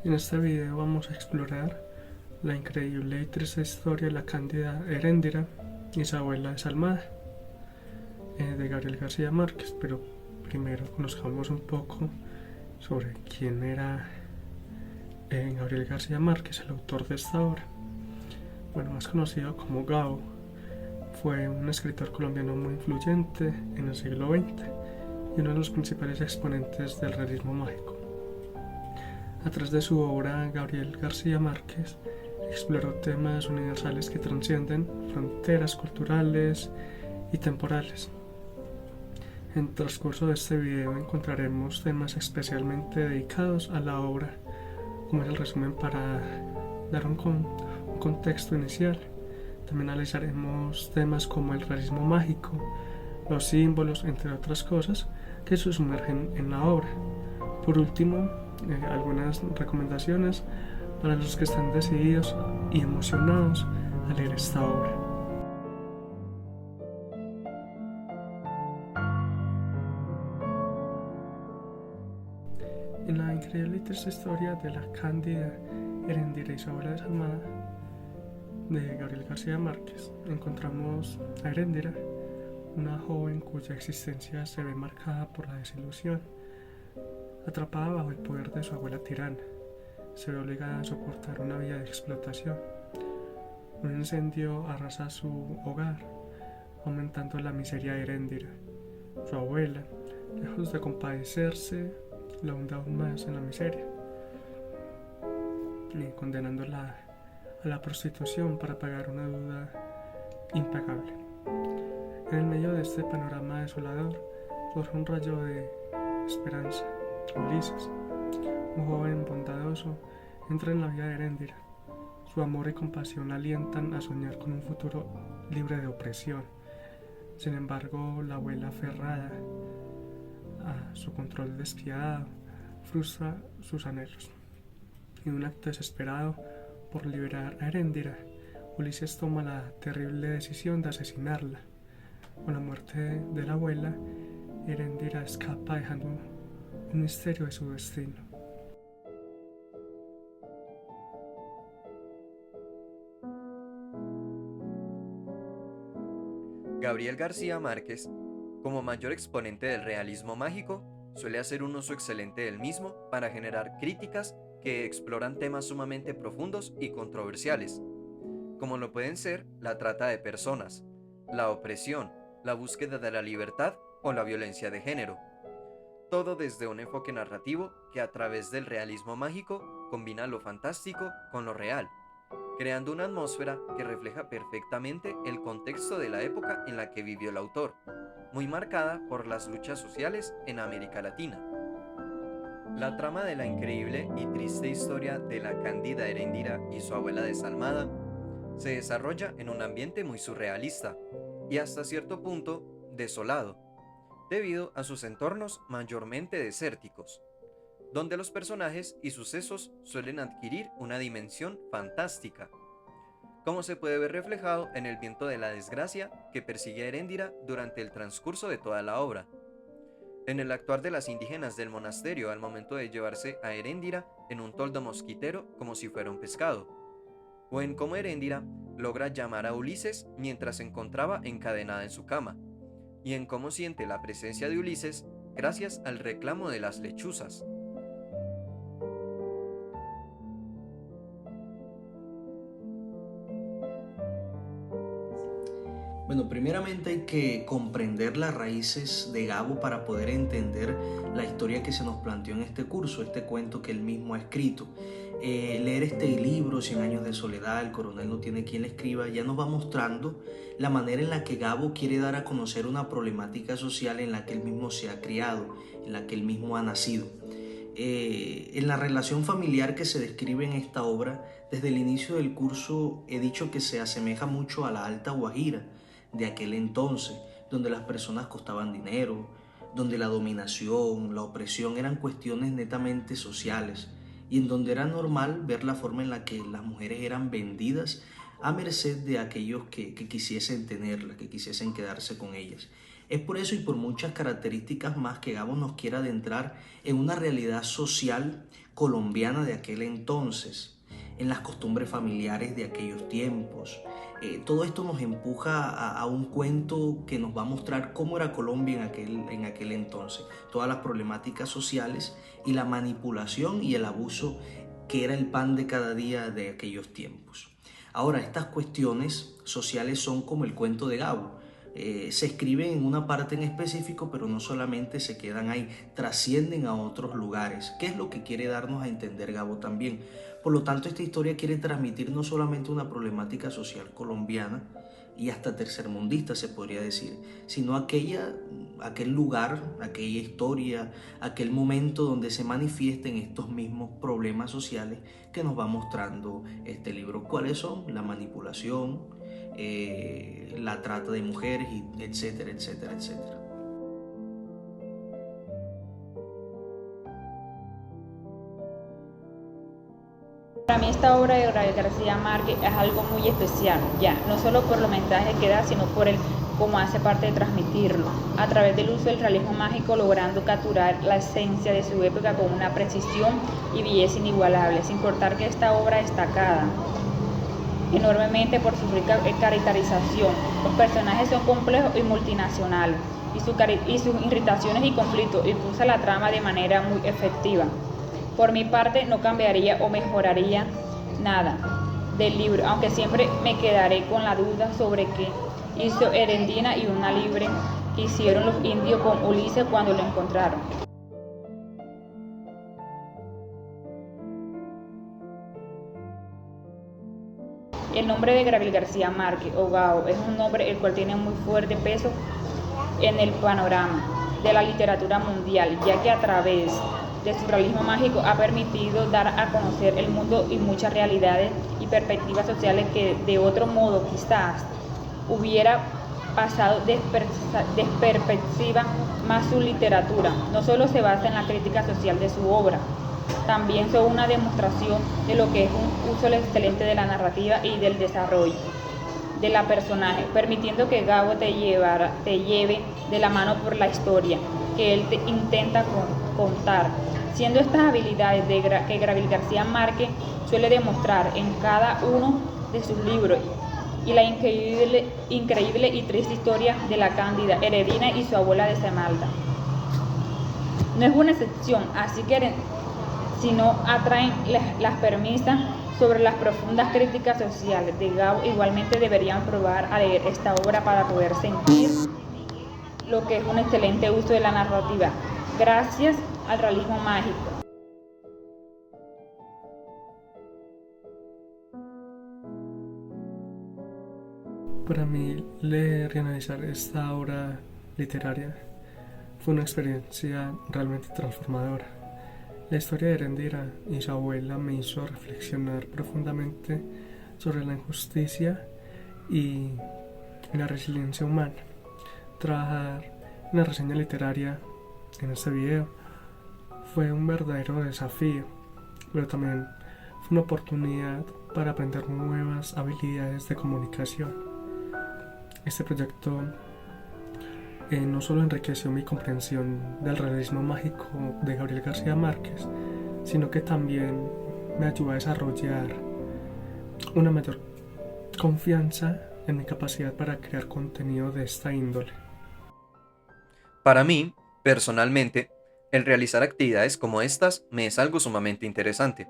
En este video vamos a explorar la increíble y triste historia de la cándida Heréndira y su abuela desalmada, de Gabriel García Márquez. Pero primero conozcamos un poco sobre quién era Gabriel García Márquez, el autor de esta obra. Bueno, más conocido como Gabo, fue un escritor colombiano muy influyente en el siglo XX y uno de los principales exponentes del realismo mágico. A través de su obra, Gabriel García Márquez exploró temas universales que trascienden fronteras culturales y temporales. En el transcurso de este video encontraremos temas especialmente dedicados a la obra, como es el resumen para dar un contexto inicial. También analizaremos temas como el realismo mágico, los símbolos, entre otras cosas, que se sumergen en la obra. Por último, algunas recomendaciones para los que están decididos y emocionados a leer esta obra. En la increíble y triste historia de la cándida Heréndira y su abuela desalmada de Gabriel García Márquez, encontramos a Heréndira, una joven cuya existencia se ve marcada por la desilusión. Atrapada bajo el poder de su abuela tirana, se ve obligada a soportar una vida de explotación. Un incendio arrasa su hogar, aumentando la miseria de Heréndira. Su abuela, lejos de compadecerse, la hunde aún más en la miseria, condenándola a la prostitución para pagar una deuda impagable. En el medio de este panorama desolador surge un rayo de esperanza. Ulises, un joven bondadoso, entra en la vida de Heréndira. Su amor y compasión alientan a soñar con un futuro libre de opresión. Sin embargo, la abuela, aferrada a su control despiadado, frustra sus anhelos. En un acto desesperado por liberar a Heréndira, Ulises toma la terrible decisión de asesinarla. Con la muerte de la abuela, Heréndira escapa dejando un misterio de su destino. Gabriel García Márquez, como mayor exponente del realismo mágico, suele hacer un uso excelente del mismo para generar críticas que exploran temas sumamente profundos y controversiales, como lo pueden ser la trata de personas, la opresión, la búsqueda de la libertad o la violencia de género. Todo desde un enfoque narrativo que a través del realismo mágico combina lo fantástico con lo real, creando una atmósfera que refleja perfectamente el contexto de la época en la que vivió el autor, muy marcada por las luchas sociales en América Latina. La trama de la increíble y triste historia de la cándida Heréndira y su abuela desalmada se desarrolla en un ambiente muy surrealista y hasta cierto punto desolado, debido a sus entornos mayormente desérticos, donde los personajes y sucesos suelen adquirir una dimensión fantástica, como se puede ver reflejado en el viento de la desgracia que persigue a Heréndira durante el transcurso de toda la obra, en el actuar de las indígenas del monasterio al momento de llevarse a Heréndira en un toldo mosquitero como si fuera un pescado, o en cómo Heréndira logra llamar a Ulises mientras se encontraba encadenada en su cama, y en cómo siente la presencia de Ulises gracias al reclamo de las lechuzas. Bueno, primeramente hay que comprender las raíces de Gabo para poder entender la historia que se nos planteó en este curso, este cuento que él mismo ha escrito. Leer este libro, Cien años de soledad, el coronel no tiene quien le escriba, ya nos va mostrando la manera en la que Gabo quiere dar a conocer una problemática social en la que él mismo se ha criado, en la que él mismo ha nacido. En la relación familiar que se describe en esta obra, desde el inicio del curso he dicho que se asemeja mucho a la Alta Guajira de aquel entonces, donde las personas costaban dinero, donde la dominación, la opresión eran cuestiones netamente sociales y en donde era normal ver la forma en la que las mujeres eran vendidas a merced de aquellos que quisiesen tenerlas, que quisiesen quedarse con ellas. Es por eso y por muchas características más que Gabo nos quiere adentrar en una realidad social colombiana de aquel entonces, en las costumbres familiares de aquellos tiempos. Todo esto nos empuja a un cuento que nos va a mostrar cómo era Colombia en aquel entonces, todas las problemáticas sociales y la manipulación y el abuso que era el pan de cada día de aquellos tiempos. Ahora, estas cuestiones sociales son como el cuento de Gabo. Se escriben en una parte en específico, pero no solamente se quedan ahí, trascienden a otros lugares. ¿Qué es lo que quiere darnos a entender Gabo también? Por lo tanto, esta historia quiere transmitir no solamente una problemática social colombiana y hasta tercermundista se podría decir, sino aquel lugar, aquella historia, aquel momento donde se manifiesten estos mismos problemas sociales que nos va mostrando este libro. ¿Cuáles son? La manipulación, la trata de mujeres, etcétera, etcétera, etcétera. Para mí esta obra de Gabriel García Márquez es algo muy especial, ya, no solo por los mensajes que da, sino por cómo hace parte de transmitirlo, a través del uso del realismo mágico, logrando capturar la esencia de su época con una precisión y belleza inigualable, sin importar que esta obra es destacada enormemente por su rica caracterización. Los personajes son complejos y multinacionales, y sus irritaciones y conflictos impulsan la trama de manera muy efectiva. Por mi parte, no cambiaría o mejoraría nada del libro, aunque siempre me quedaré con la duda sobre qué hizo Erendira y una libre que hicieron los indios con Ulises cuando lo encontraron. El nombre de Gabriel García Márquez, o Gao, es un nombre el cual tiene muy fuerte peso en el panorama de la literatura mundial, ya que a través de su realismo mágico ha permitido dar a conocer el mundo y muchas realidades y perspectivas sociales que de otro modo quizás hubiera pasado desperspectiva más su literatura. No solo se basa en la crítica social de su obra, también son una demostración de lo que es un uso excelente de la narrativa y del desarrollo de la personaje, permitiendo que Gabo te lleve de la mano por la historia que él te intenta contar, siendo estas habilidades que Gabriel García Márquez suele demostrar en cada uno de sus libros, y la increíble y triste historia de la Cándida, Heredina y su abuela de Esmeralda. No es una excepción, así que si no atraen las premisas sobre las profundas críticas sociales de Gabo, igualmente deberían probar a leer esta obra para poder sentir lo que es un excelente uso de la narrativa, gracias al realismo mágico. Para mí, leer y analizar esta obra literaria fue una experiencia realmente transformadora. La historia de Erendira y su abuela me hizo reflexionar profundamente sobre la injusticia y la resiliencia humana. Trabajar en la reseña literaria en este video fue un verdadero desafío, pero también fue una oportunidad para aprender nuevas habilidades de comunicación. Este proyecto no solo enriqueció mi comprensión del realismo mágico de Gabriel García Márquez, sino que también me ayudó a desarrollar una mayor confianza en mi capacidad para crear contenido de esta índole. Para mí, personalmente, el realizar actividades como estas me es algo sumamente interesante,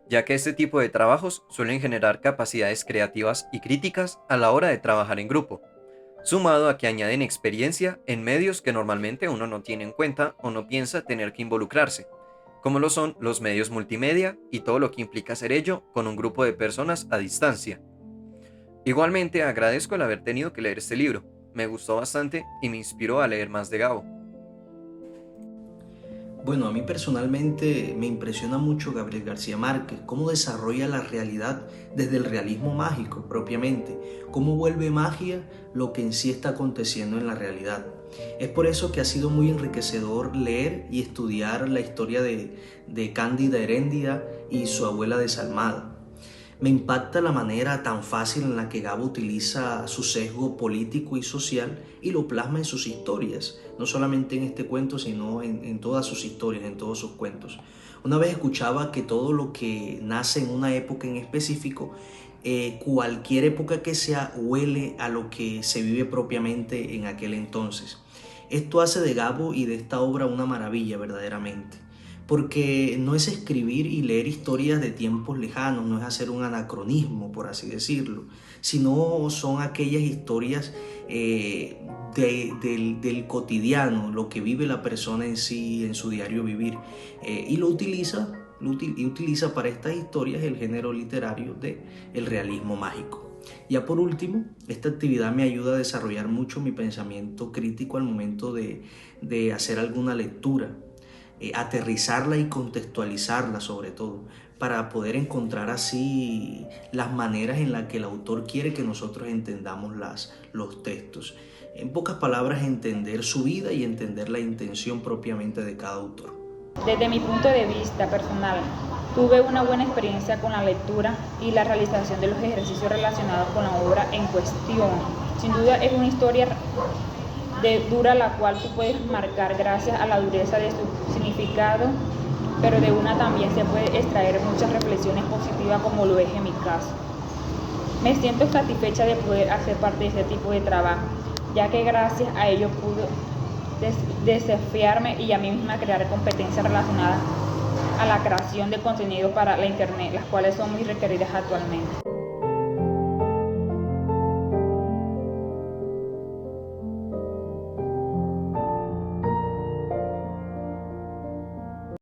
ya que este tipo de trabajos suelen generar capacidades creativas y críticas a la hora de trabajar en grupo, sumado a que añaden experiencia en medios que normalmente uno no tiene en cuenta o no piensa tener que involucrarse, como lo son los medios multimedia y todo lo que implica hacer ello con un grupo de personas a distancia. Igualmente agradezco el haber tenido que leer este libro, me gustó bastante y me inspiró a leer más de Gabo. Bueno, a mí personalmente me impresiona mucho Gabriel García Márquez, cómo desarrolla la realidad desde el realismo mágico propiamente, cómo vuelve magia lo que en sí está aconteciendo en la realidad. Es por eso que ha sido muy enriquecedor leer y estudiar la historia de Cándida Heréndida y su abuela desalmada. Me impacta la manera tan fácil en la que Gabo utiliza su sesgo político y social y lo plasma en sus historias, no solamente en este cuento, sino en todas sus historias, en todos sus cuentos. Una vez escuchaba que todo lo que nace en una época en específico, cualquier época que sea, huele a lo que se vive propiamente en aquel entonces. Esto hace de Gabo y de esta obra una maravilla verdaderamente, porque no es escribir y leer historias de tiempos lejanos, no es hacer un anacronismo, por así decirlo, sino son aquellas historias del cotidiano, lo que vive la persona en sí, en su diario vivir, y utiliza para estas historias el género literario del realismo mágico. Ya por último, esta actividad me ayuda a desarrollar mucho mi pensamiento crítico al momento de hacer alguna lectura, aterrizarla y contextualizarla sobre todo, para poder encontrar así las maneras en las que el autor quiere que nosotros entendamos los textos. En pocas palabras, entender su vida y entender la intención propiamente de cada autor. Desde mi punto de vista personal, tuve una buena experiencia con la lectura y la realización de los ejercicios relacionados con la obra en cuestión. Sin duda es una historia dura la cual tú puedes marcar gracias a la dureza de su significado, pero de una también se puede extraer muchas reflexiones positivas como lo es en mi caso. Me siento satisfecha de poder hacer parte de este tipo de trabajo, ya que gracias a ello pude desafiarme y a mí misma crear competencias relacionadas a la creación de contenido para la internet, las cuales son muy requeridas actualmente.